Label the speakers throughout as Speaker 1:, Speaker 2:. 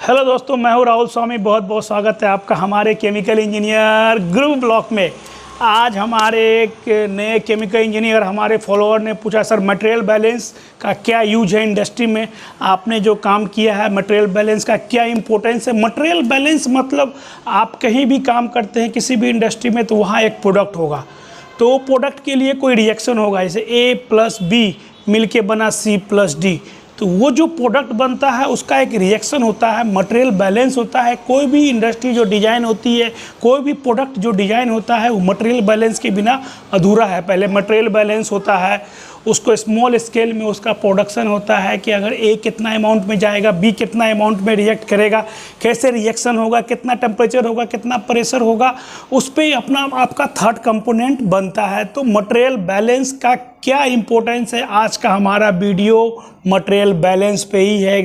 Speaker 1: Hello दोस्तों, मैं हूं राहुल स्वामी। बहुत बहुत स्वागत है आपका हमारे केमिकल इंजीनियर ग्रुप ब्लॉक में। आज हमारे एक नए केमिकल इंजीनियर हमारे फॉलोअर ने पूछा, सर मटेरियल बैलेंस का क्या यूज है इंडस्ट्री में? आपने जो काम किया है मटेरियल बैलेंस का क्या इंपॉर्टेंस है? मटेरियल बैलेंस मतलब आप कहीं भी काम करते हैं किसी भी इंडस्ट्री में तो वहाँ एक प्रोडक्ट होगा, तो प्रोडक्ट के लिए कोई रिएक्शन होगा, जैसे A+B मिलके बना C+D, तो वो जो प्रोडक्ट बनता है उसका एक रिएक्शन होता है, मटेरियल बैलेंस होता है। कोई भी इंडस्ट्री जो डिज़ाइन होती है, कोई भी प्रोडक्ट जो डिज़ाइन होता है वो मटेरियल बैलेंस के बिना अधूरा है। पहले मटेरियल बैलेंस होता है, उसको स्मॉल स्केल में उसका प्रोडक्शन होता है कि अगर A कितना अमाउंट में जाएगा, B कितना अमाउंट में रिएक्ट करेगा, कैसे रिएक्शन होगा, कितना टेम्परेचर होगा, कितना प्रेशर होगा, उस पर अपना आपका थर्ड कंपोनेंट बनता है। तो मटेरियल बैलेंस का क्या इंपॉर्टेंस है, आज का हमारा वीडियो मटेरियल बैलेंस पे ही है।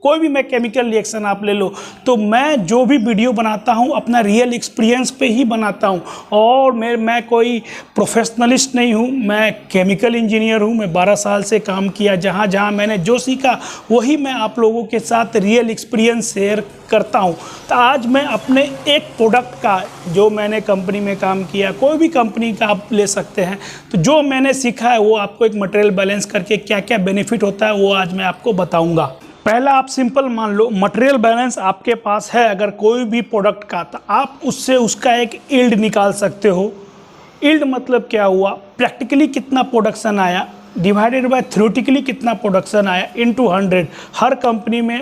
Speaker 1: कोई भी मैं केमिकल रिएक्शन आप ले लो, तो मैं जो भी वीडियो बनाता हूँ अपना रियल एक्सपीरियंस पे ही बनाता हूँ, और मैं कोई प्रोफेशनलिस्ट नहीं हूँ, मैं केमिकल इंजीनियर हूँ। मैं 12 साल से काम किया, जहाँ जहाँ मैंने जो सीखा वही मैं आप लोगों के साथ रियल एक्सपीरियंस शेयर करता हूँ। तो आज मैं अपने एक प्रोडक्ट का, जो मैंने कंपनी में काम किया, कोई भी कंपनी का आप ले सकते हैं, तो जो मैंने सीखा है वो आपको एक मटेरियल बैलेंस करके क्या क्या बेनिफिट होता है वो आज मैं आपको बताऊँगा। पहला, आप सिंपल मान लो मटेरियल बैलेंस आपके पास है अगर कोई भी प्रोडक्ट का, तो आप उससे उसका एक यील्ड निकाल सकते हो। यील्ड मतलब क्या हुआ, प्रैक्टिकली कितना प्रोडक्शन आया डिवाइडेड बाय थ्योरेटिकली कितना प्रोडक्शन आया इनटू 100। हर कंपनी में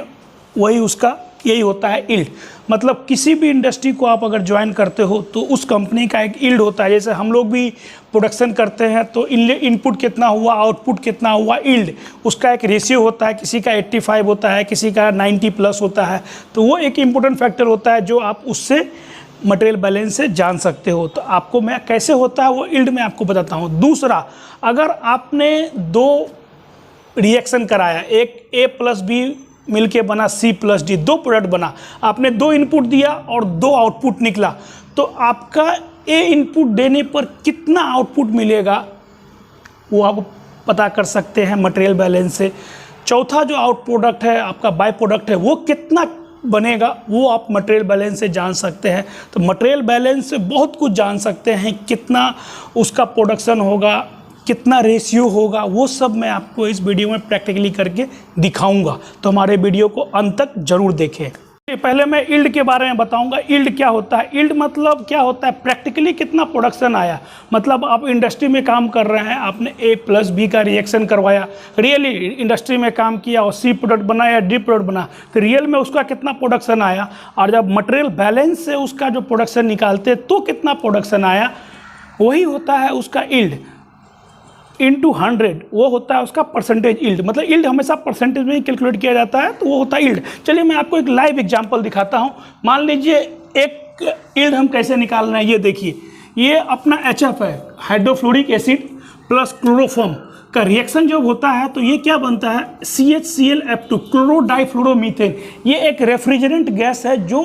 Speaker 1: वही उसका यही होता है यील्ड। मतलब किसी भी इंडस्ट्री को आप अगर ज्वाइन करते हो तो उस कंपनी का एक यील्ड होता है। जैसे हम लोग भी प्रोडक्शन करते हैं तो इनपुट कितना हुआ, आउटपुट कितना हुआ, यील्ड उसका एक रेशियो होता है। किसी का 85 होता है, किसी का 90+ होता है। तो वो एक इम्पोर्टेंट फैक्टर होता है जो आप उससे मटेरियल बैलेंस से जान सकते हो। तो आपको मैं कैसे होता है वो यील्ड में आपको बताता हूँ। दूसरा, अगर आपने 2 रिएक्शन कराया, एक A+B मिलके बना C+D, 2 प्रोडक्ट बना, आपने 2 इनपुट दिया और 2 आउटपुट निकला, तो आपका A इनपुट देने पर कितना आउटपुट मिलेगा वो आप पता कर सकते हैं मटेरियल बैलेंस से। चौथा, जो आउट प्रोडक्ट है आपका बाय प्रोडक्ट है वो कितना बनेगा वो आप मटेरियल बैलेंस से जान सकते हैं। तो मटेरियल बैलेंस से बहुत कुछ जान सकते हैं, कितना उसका प्रोडक्शन होगा, कितना रेशियो होगा, वो सब मैं आपको इस वीडियो में प्रैक्टिकली करके दिखाऊंगा। तो हमारे वीडियो को अंत तक जरूर देखें। पहले मैं यील्ड के बारे में बताऊंगा। यील्ड क्या होता है? यील्ड मतलब क्या होता है, प्रैक्टिकली कितना प्रोडक्शन आया। मतलब आप इंडस्ट्री में काम कर रहे हैं, आपने A+B का रिएक्शन करवाया, रियली इंडस्ट्री में काम किया और C प्रोडक्ट बना या D प्रोडक्ट बना, तो रियल में उसका कितना प्रोडक्शन आया, और जब मटेरियल बैलेंस से उसका जो प्रोडक्शन निकालते तो कितना प्रोडक्शन आया, वही होता है उसका यील्ड इनटू 100। वो होता है उसका परसेंटेज यील्ड। मतलब यील्ड हमेशा परसेंटेज में ही कैलकुलेट किया जाता है, तो वो होता है यील्ड। चलिए मैं आपको एक लाइव एग्जांपल दिखाता हूँ। मान लीजिए एक यील्ड हम कैसे निकाल रहे हैं, ये देखिए। ये अपना HF है, हाइड्रोफ्लोरिक एसिड प्लस क्लोरोफॉर्म का रिएक्शन जब होता है तो ये क्या बनता है, CHClF2, क्लोरो डाइफ्लोरोमीथेन। ये एक रेफ्रिजरेंट गैस है जो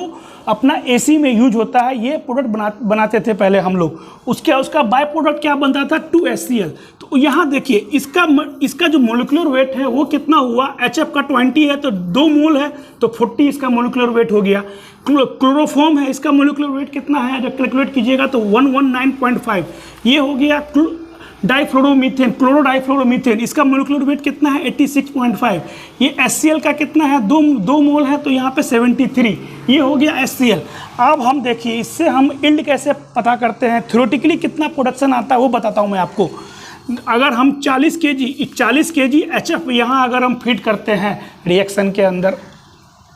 Speaker 1: अपना AC में यूज होता है। ये प्रोडक्ट बनाते थे पहले हम लोग। उसका बाय प्रोडक्ट क्या बनता था, 2HCl। तो यहाँ देखिए इसका जो मोलिकुलर वेट है वो कितना हुआ, HF का 20 है तो 2 मोल है तो 40 इसका मोलिकुलर वेट हो गया। क्लोरोफॉर्म है, इसका मोलिकुलर वेट कितना है, जब कैलकुलेट कीजिएगा तो 119.5, ये हो गया। डाइफ्लोरोमीथेन, क्लोरो डाइफ्लोरोमीथेन, इसका मोलिकुलर वेट कितना है, 86.5। ये HCl का कितना है, 2 मोल है तो यहाँ पे 73, ये हो गया HCl। अब हम देखिए इससे हम यील्ड कैसे पता करते हैं, थ्योरेटिकली कितना प्रोडक्शन आता है वो बताता हूँ मैं आपको। अगर हम 40 kg HF यहाँ अगर हम फीड करते हैं रिएक्शन के अंदर,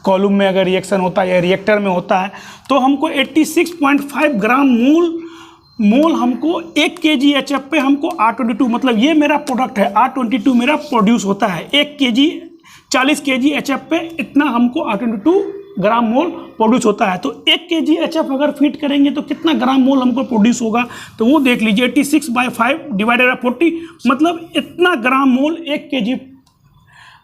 Speaker 1: कॉलम में अगर रिएक्शन होता है या रिएक्टर में होता है, तो हमको 86.5 ग्राम मोल हमको 1 kg HF पे हमको R22, मतलब ये मेरा प्रोडक्ट है, R22 मेरा प्रोड्यूस होता है। 40 kg HF पे इतना हमको R22 ग्राम मोल प्रोड्यूस होता है। तो 1 kg HF अगर फीड करेंगे तो कितना ग्राम मोल हमको प्रोड्यूस होगा, तो वो देख लीजिए, 86/5 डिवाइडेड बाय 40, मतलब इतना ग्राम मोल 1 kg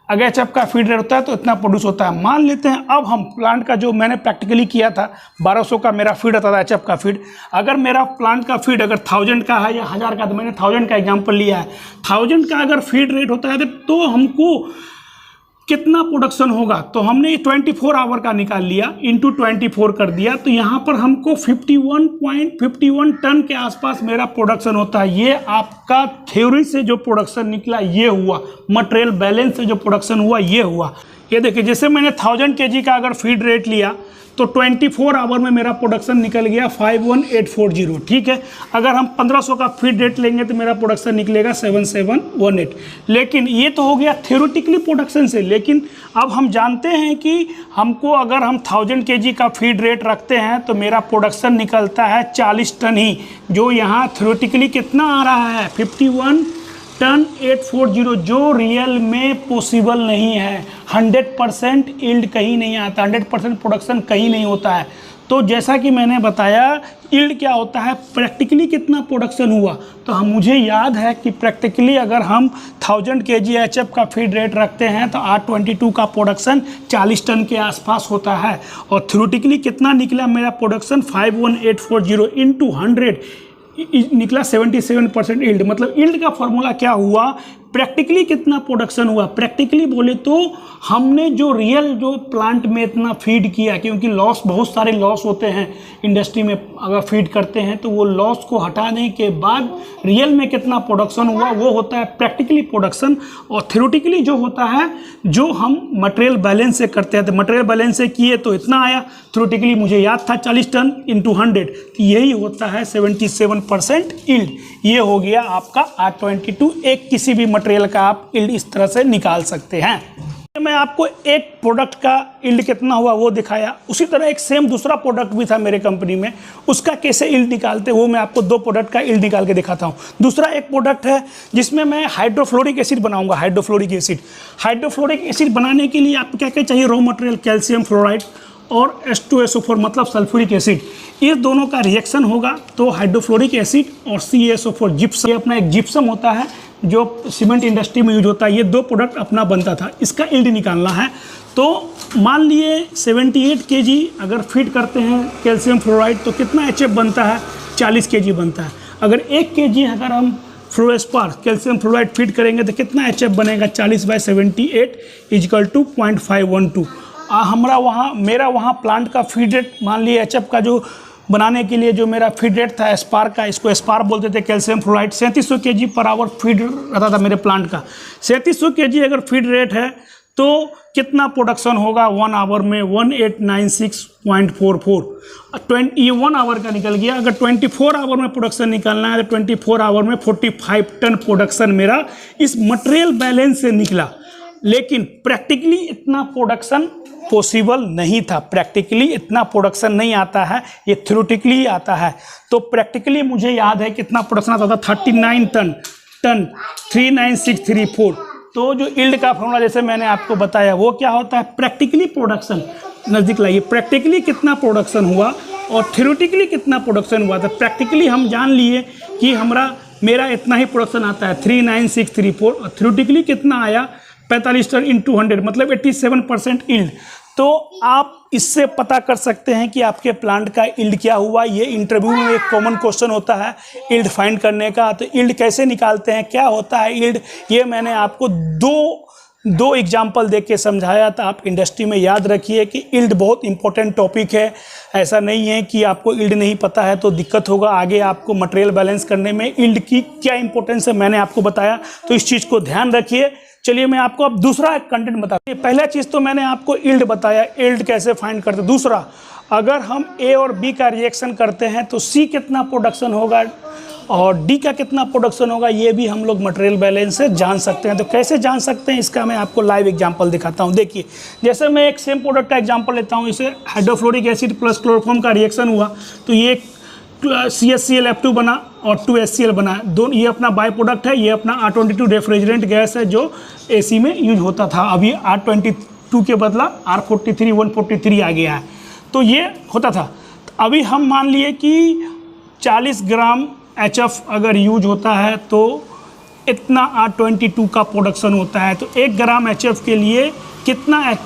Speaker 1: अगर HF का फीड रेट होता है तो इतना प्रोड्यूस होता है। मान लेते हैं अब हम प्लांट का, जो मैंने प्रैक्टिकली किया था, 1200 का मेरा फीड आता था HF का फीड। अगर मेरा प्लांट का फीड अगर 1000 का है या 1000 का, तो मैंने 1000 का एग्जांपल लिया है। 1000 का अगर फीड रेट होता है तो हमको कितना प्रोडक्शन होगा, तो हमने 24 आवर का निकाल लिया, इंटू 24 कर दिया, तो यहाँ पर हमको 51.51 टन के आसपास मेरा प्रोडक्शन होता है। ये आपका थ्योरी से जो प्रोडक्शन निकला ये हुआ, मटेरियल बैलेंस से जो प्रोडक्शन हुआ ये हुआ। ये देखिए, जैसे मैंने 1000 kg का अगर फीड रेट लिया तो 24 आवर में मेरा प्रोडक्शन निकल गया 51840, ठीक है। अगर हम 1500 का फीड रेट लेंगे तो मेरा प्रोडक्शन निकलेगा 7718। लेकिन ये तो हो गया थ्योरेटिकली प्रोडक्शन से, लेकिन अब हम जानते हैं कि हमको अगर हम 1000 kg का फीड रेट रखते हैं तो मेरा प्रोडक्शन निकलता है 40 टन ही, जो यहाँ थ्योरेटिकली कितना आ रहा है 51 टन 840, जो रियल में पॉसिबल नहीं है। 100% यील्ड कहीं नहीं आता, 100% प्रोडक्शन कहीं नहीं होता है। तो जैसा कि मैंने बताया यील्ड क्या होता है, प्रैक्टिकली कितना प्रोडक्शन हुआ। तो हम मुझे याद है कि प्रैक्टिकली अगर हम 1000 kg HF का फीड रेट रखते हैं तो R22 का प्रोडक्शन 40 टन के आसपास होता है। और थ्योरेटिकली कितना निकला मेरा प्रोडक्शन 51840 इंटू 100 निकला 77% यील्ड। मतलब यील्ड का फॉर्मूला क्या हुआ, प्रैक्टिकली कितना प्रोडक्शन हुआ। प्रैक्टिकली बोले तो हमने जो रियल जो प्लांट में इतना फीड किया, क्योंकि लॉस, बहुत सारे लॉस होते हैं इंडस्ट्री में अगर फीड करते हैं, तो वो लॉस को हटाने के बाद रियल में कितना प्रोडक्शन हुआ वो होता है प्रैक्टिकली प्रोडक्शन। और थ्योरेटिकली जो होता है जो हम मटेरियल बैलेंस से करते हैं, तो मटेरियल बैलेंस से किए तो इतना आया, थ्योरेटिकली मुझे याद था 40 टन इंटू 100, तो यही होता है 77% यील्ड। ये हो गया आपका R22। एक किसी भी मटेरियल का आप यील्ड इस तरह से निकाल सकते हैं। मैं आपको एक प्रोडक्ट का यील्ड कितना हुआ वो दिखाया, उसी तरह एक सेम दूसरा प्रोडक्ट भी था मेरे कंपनी में, उसका कैसे यील्ड निकालते वो मैं आपको 2 प्रोडक्ट का यील्ड निकाल के दिखाता हूँ। दूसरा एक प्रोडक्ट है जिसमें मैं हाइड्रोफ्लोरिक एसिड बनाऊंगा। हाइड्रोफ्लोरिक एसिड बनाने के लिए आपको क्या क्या चाहिए, रॉ मटेरियल कैल्शियम फ्लोराइड और H2SO4 मतलब सल्फ्यूरिक एसिड। ये दोनों का रिएक्शन होगा तो हाइड्रोफ्लोरिक एसिड और CaSO4 जिप्सम, ये अपना एक जिप्सम होता है जो सीमेंट इंडस्ट्री में यूज होता है। ये 2 प्रोडक्ट अपना बनता था, इसका यील्ड निकालना है। तो मान लिए 78 kg अगर फीड करते हैं कैल्शियम फ्लोराइड तो कितना HF बनता है, 40 kg बनता है। अगर 1 kg अगर हम फ्लोरेस्पार कैल्शियम फ्लोराइड फीड करेंगे तो कितना HF बनेगा, 40/78 = 0.512। मेरा वहाँ प्लांट का फीड रेट मान लिए HF का जो बनाने के लिए जो मेरा फीड रेट था एस्पार का, इसको एस्पार बोलते थे calcium fluoride, 3700 kg per hour feed रहता था मेरे प्लांट का। 3700 kg अगर फीड रेट है तो कितना प्रोडक्शन होगा 1 आवर में, 1896.44। ये 1 आवर का निकल गया। अगर 24 आवर में प्रोडक्शन निकालना है तो 24 आवर में 45 टन प्रोडक्शन मेरा इस मटेरियल बैलेंस से निकला। लेकिन प्रैक्टिकली इतना प्रोडक्शन पॉसिबल नहीं था, प्रैक्टिकली इतना प्रोडक्शन नहीं आता है, ये थ्योरेटिकली आता है। तो प्रैक्टिकली मुझे याद है कितना प्रोडक्शन आता था, 39 टन 39634। तो जो यील्ड का फॉर्मूला जैसे मैंने आपको बताया वो क्या होता है, प्रैक्टिकली प्रोडक्शन, नज़दीक लाइए, प्रैक्टिकली कितना प्रोडक्शन हुआ और थ्योरेटिकली कितना प्रोडक्शन हुआ था। प्रैक्टिकली हम जान लिए कि मेरा इतना ही प्रोडक्शन आता है 39634, और थ्योरेटिकली कितना आया 45 टन इंटू 100 मतलब 87% यील्ड। तो आप इससे पता कर सकते हैं कि आपके प्लांट का यील्ड क्या हुआ। ये इंटरव्यू में एक कॉमन क्वेश्चन होता है यील्ड फाइंड करने का। तो यील्ड कैसे निकालते हैं, क्या होता है यील्ड, ये मैंने आपको दो एग्जाम्पल देख के समझाया था। आप इंडस्ट्री में याद रखिए कि यील्ड बहुत इंपॉर्टेंट टॉपिक है। ऐसा नहीं है कि आपको यील्ड नहीं पता है तो दिक्कत होगा आगे आपको मटेरियल बैलेंस करने में। यील्ड की क्या इंपॉर्टेंस है मैंने आपको बताया, तो इस चीज़ को ध्यान रखिए। चलिए मैं आपको अब दूसरा कंटेंट बताता हूँ। पहला चीज़ तो मैंने आपको यील्ड बताया, यील्ड कैसे फाइंड करते। दूसरा, अगर हम A और B का रिएक्शन करते हैं तो C कितना प्रोडक्शन होगा और D का कितना प्रोडक्शन होगा, ये भी हम लोग मटेरियल बैलेंस से जान सकते हैं। तो कैसे जान सकते हैं इसका मैं आपको लाइव एग्जांपल दिखाता हूँ। देखिए, जैसे मैं एक सेम प्रोडक्ट का एग्जांपल लेता हूँ। इसे हाइड्रोफ्लोरिक एसिड प्लस क्लोरोफॉर्म का रिएक्शन हुआ तो ये CaCl F2 बना और 2HCl बना। दोनों ये अपना बाय प्रोडक्ट है, ये अपना R22 रेफ्रिजरेंट गैस है जो AC में यूज होता था। अभी R22 के बदला R43 143 आ गया है, तो ये होता था। अभी हम मान लिए कि 40 ग्राम HF अगर यूज होता है तो इतना R22 का प्रोडक्शन होता है। तो 1 ग्राम HF के लिए कितना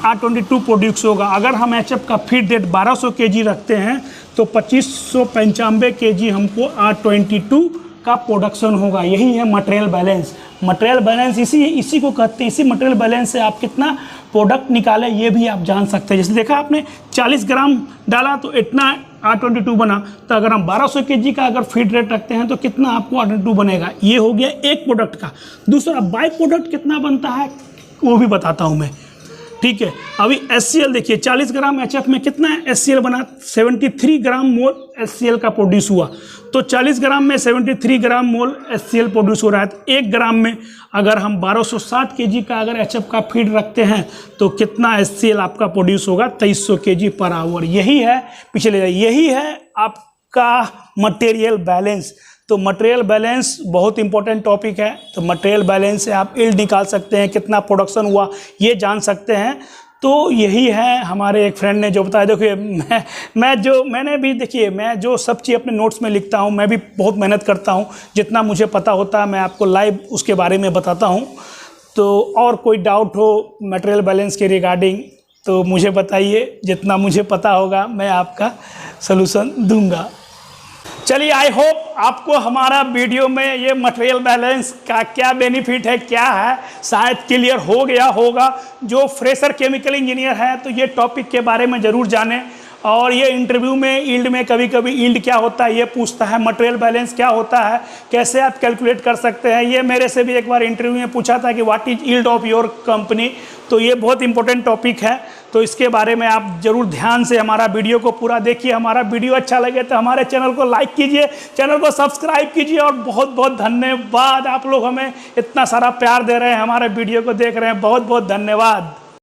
Speaker 1: R22 प्रोड्यूस होगा। अगर हम HF का फीड रेट 1200 kg रखते हैं तो 2595 kg हमको R22 का प्रोडक्शन होगा। यही है मटेरियल बैलेंस। मटेरियल बैलेंस इसी को कहते हैं। इसी मटेरियल बैलेंस से आप कितना प्रोडक्ट निकाले ये भी आप जान सकते हैं। जैसे देखा आपने 40 ग्राम डाला तो इतना R22 बना, तो अगर हम 1200 kg का अगर फीड रेट रखते हैं तो कितना आपको R22 बनेगा। ये हो गया एक प्रोडक्ट का। दूसरा बाई प्रोडक्ट कितना बनता है वो भी बताता हूँ मैं, ठीक है। अभी HCl देखिए 40 ग्राम HF में कितना HCl बना, 73 ग्राम मोल HCl का प्रोड्यूस हुआ। तो 40 ग्राम में 73 ग्राम मोल HCl प्रोड्यूस हो रहा है। तो 1 ग्राम में अगर हम 1260 kg का अगर HF का फीड रखते हैं तो कितना HCl आपका प्रोड्यूस होगा, 2300 kg पर आवर। यही है पिछले, यही है आपका मटेरियल बैलेंस। तो मटेरियल बैलेंस बहुत इंपॉर्टेंट टॉपिक है। तो मटेरियल बैलेंस से आप यील्ड निकाल सकते हैं, कितना प्रोडक्शन हुआ ये जान सकते हैं। तो यही है हमारे एक फ्रेंड ने जो बताया। देखिए मैंने भी देखिए, मैं जो सब चीज़ अपने नोट्स में लिखता हूँ, मैं भी बहुत मेहनत करता हूँ। जितना मुझे पता होता है मैं आपको लाइव उसके बारे में बताता हूँ। तो और कोई डाउट हो मटेरियल बैलेंस के रिगार्डिंग तो मुझे बताइए, जितना मुझे पता होगा मैं आपका सलूशन दूंगा। चलिए, आई होप आपको हमारा वीडियो में ये मटेरियल बैलेंस का क्या बेनिफिट है, क्या है, शायद क्लियर हो गया होगा। जो फ्रेशर केमिकल इंजीनियर है तो ये टॉपिक के बारे में ज़रूर जानें। और ये इंटरव्यू में यील्ड में कभी कभी यील्ड क्या होता है ये पूछता है, मटेरियल बैलेंस क्या होता है, कैसे आप कैलकुलेट कर सकते हैं। ये मेरे से भी एक बार इंटरव्यू में पूछा था कि what is yield of your company. तो ये बहुत इंपॉर्टेंट टॉपिक है। तो इसके बारे में आप ज़रूर ध्यान से हमारा वीडियो को पूरा देखिए। हमारा वीडियो अच्छा लगे तो हमारे चैनल को लाइक कीजिए, चैनल को सब्सक्राइब कीजिए। और बहुत बहुत धन्यवाद, आप लोग हमें इतना सारा प्यार दे रहे हैं, हमारे वीडियो को देख रहे हैं। बहुत बहुत धन्यवाद।